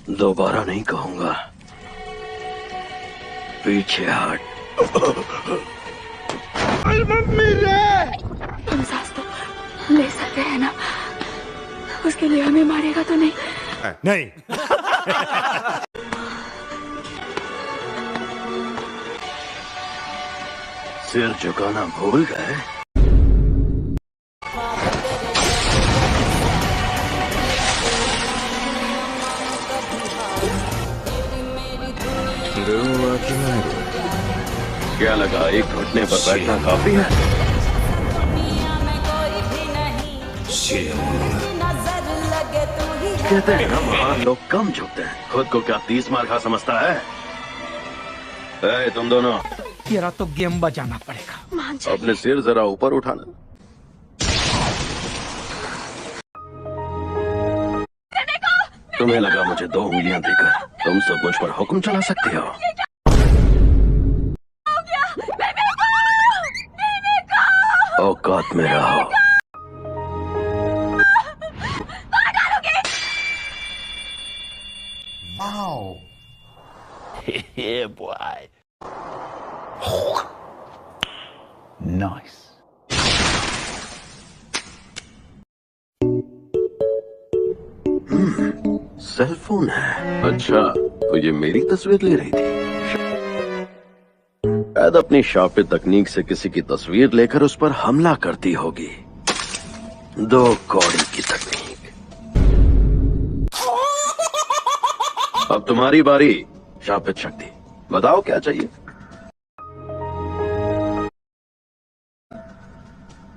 दोबारा नहीं कहूंगा। पीछे हट। मम्मी रे। हम सांस तो ले सकते हैं ना? उसके लिए हमें मारेगा तो नहीं? नहीं। सिर झुकाना भूल गए? क्या लगा एक घुटने पर बैठना काफी है? कहते हैं ना महान लोग कम झुकते हैं। खुद को क्या 30 मार खा समझता है? तुम दोनों तेरा तो गेम बजाना पड़ेगा। अपने सिर जरा ऊपर उठाना। तुम्हें लगा मुझे 2 उंगलियां देकर तुम सब मुझ पर हुक्म चला सकते हो? औकात में रहो। Wow. Yeah, boy. Nice. Cell phone है। अच्छा, तो ये मेरी तस्वीर ले रही थी। शायद अपनी शापित तकनीक से किसी की तस्वीर लेकर उस पर हमला करती होगी। 2 कौड़ी की तकनीक। अब तुम्हारी बारी शापित शक्ति। बताओ क्या चाहिए?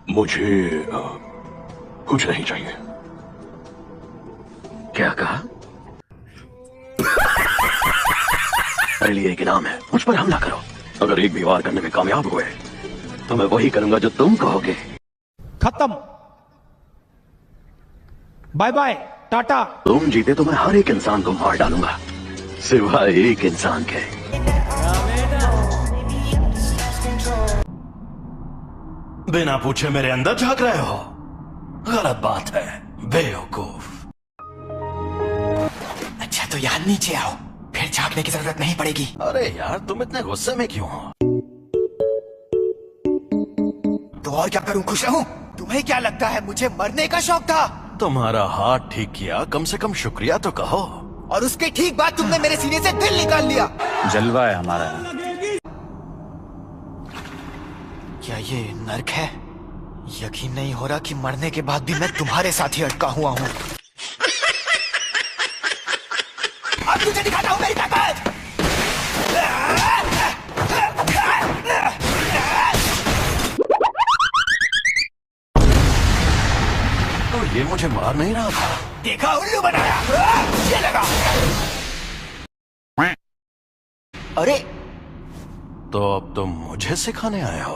मुझे कुछ नहीं चाहिए। क्या कहा? मेरे लिए एक इनाम है, मुझ पर हमला करो। अगर एक भी वार करने में कामयाब हुए तो मैं वही करूंगा जो तुम कहोगे। खत्म। Bye bye, tata. तुम जीते तो मैं हर एक इंसान को मार डालूंगा, सिवाय एक इंसान के। बिना पूछे मेरे अंदर झांक रहे हो? गलत बात है, बेवकूफ। अच्छा तो यहाँ नीचे आओ, फिर झांकने की जरूरत नहीं पड़ेगी। अरे यार, तुम इतने गुस्से में क्यों हो? तो और क्या करूँ, खुश रहूं? तुम्हें क्या लगता है मुझे मरने का शौक था? तुम्हारा हाथ ठीक किया, कम से कम शुक्रिया तो कहो। और उसके ठीक बाद तुमने मेरे सीने से दिल निकाल लिया। जलवा है हमारा। क्या ये नर्क है? यकीन नहीं हो रहा कि मरने के बाद भी मैं तुम्हारे साथ ही अटका हुआ हूँ। अब तुझे दिखाता हूँ मेरी ताकत। तो ये मुझे मार नहीं रहा था। देखा, उल्लू बनाया। ये लगा। अरे तो अब तुम मुझे सिखाने आए हो?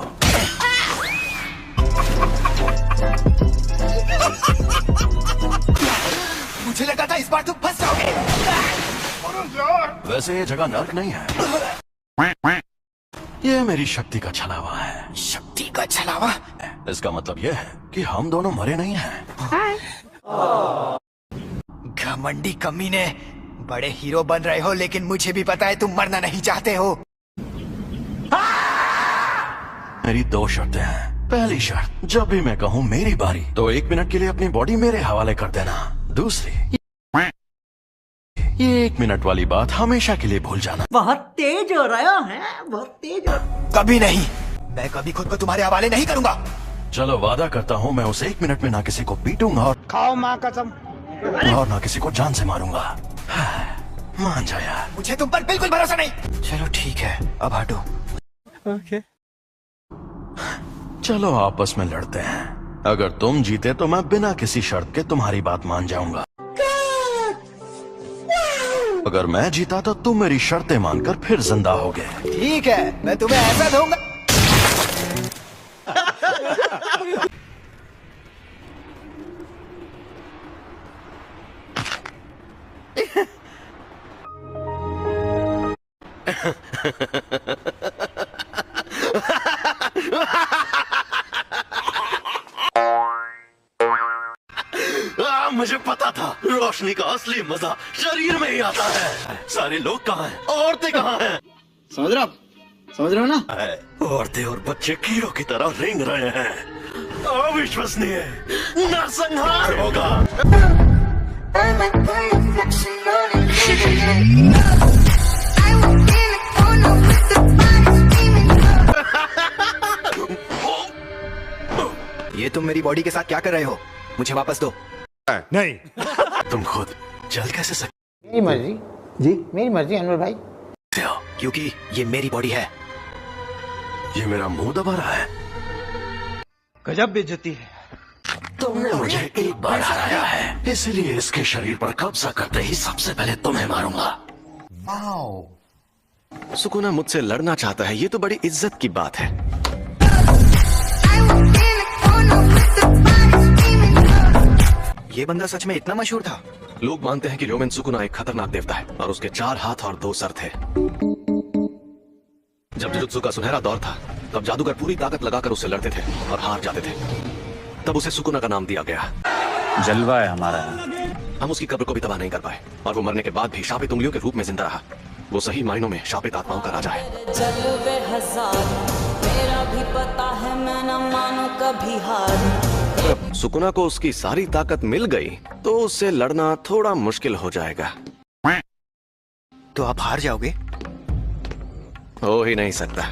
मुझे लगा था इस बार तुम फंस जाओगे। वैसे ये जगह नर्क नहीं है, ये मेरी शक्ति का छलावा है। शक्ति का छलावा? इसका मतलब ये है कि हम दोनों मरे नहीं हैं। घमंडी कमीने, बड़े हीरो बन रहे हो लेकिन मुझे भी पता है तुम मरना नहीं चाहते हो। मेरी 2 शर्तें हैं। पहली शर्त, जब भी मैं कहूँ मेरी बारी तो 1 मिनट के लिए अपनी बॉडी मेरे हवाले कर देना। दूसरी, ये 1 मिनट वाली बात हमेशा के लिए भूल जाना। बहुत तेज हो रहा है, बहुत तेज हो। कभी नहीं, मैं कभी खुद को तुम्हारे हवाले नहीं करूंगा। चलो वादा करता हूँ मैं उस 1 मिनट में ना किसी को पीटूंगा खाओ माँ कसम। और ना किसी को जान से मारूंगा। मान जा यार। मुझे तुम पर बिल्कुल भरोसा नहीं। चलो ठीक है, अब हटो। ओके। चलो आपस में लड़ते हैं। अगर तुम जीते तो मैं बिना किसी शर्त के तुम्हारी बात मान जाऊंगा। अगर मैं जीता तो तुम मेरी शर्तें मानकर फिर जिंदा होगे। ठीक है, मैं तुम्हें ऐसा दूंगा। मुझे पता था रोशन रोशनी का असली मजा शरीर में ही आता है। सारे लोग कहाँ हैं? औरतें कहाँ हैं? समझ रहे हो ना? औरतें और बच्चे कीड़ों की तरह रेंग रहे हैं। अविश्वसनीय, नरसंहार होगा। ये तुम मेरी बॉडी के साथ क्या कर रहे हो? मुझे वापस दो। नहीं। तुम खुद चल कैसे सकते मेरी मर्जी जी, मेरी मर्जी अनवर भाई। हो? क्योंकि ये मेरी बॉडी है। ये मेरा मुंह दबा रहा है। गजब बेइज्जती है। तुमने मुझे एक बार हराया है, इसलिए इसके शरीर पर कब्जा करते ही सबसे पहले तुम्हें मारूंगा। सुकुना मुझसे लड़ना चाहता है, ये तो बड़ी इज्जत की बात है। ये बंदा सच में इतना मशहूर था? लोग मानते हैं कि र्योमेन सुकुना एक खतरनाक देवता है और उसके 4 हाथ और 2 सर थे। जब जुजुत्सु का सुनहरा दौर था, तब जादूगर पूरी ताकत लगाकर उससे लड़ते थे और हार जाते थे। तब उसे सुकुना का नाम दिया गया। जलवा है हमारा। हम उसकी कब्र को भी तबाह नहीं कर पाए और वो मरने के बाद भी शापित उंगलियों के रूप में जिंदा रहा। वो सही मायनों में शापित आत्माओं का राजा है। जलवे हजार, मेरा भी पता है, मैं न मानू कभी हार। सुकुना को उसकी सारी ताकत मिल गई तो उससे लड़ना थोड़ा मुश्किल हो जाएगा। तो आप हार जाओगे? हो ही नहीं सकता।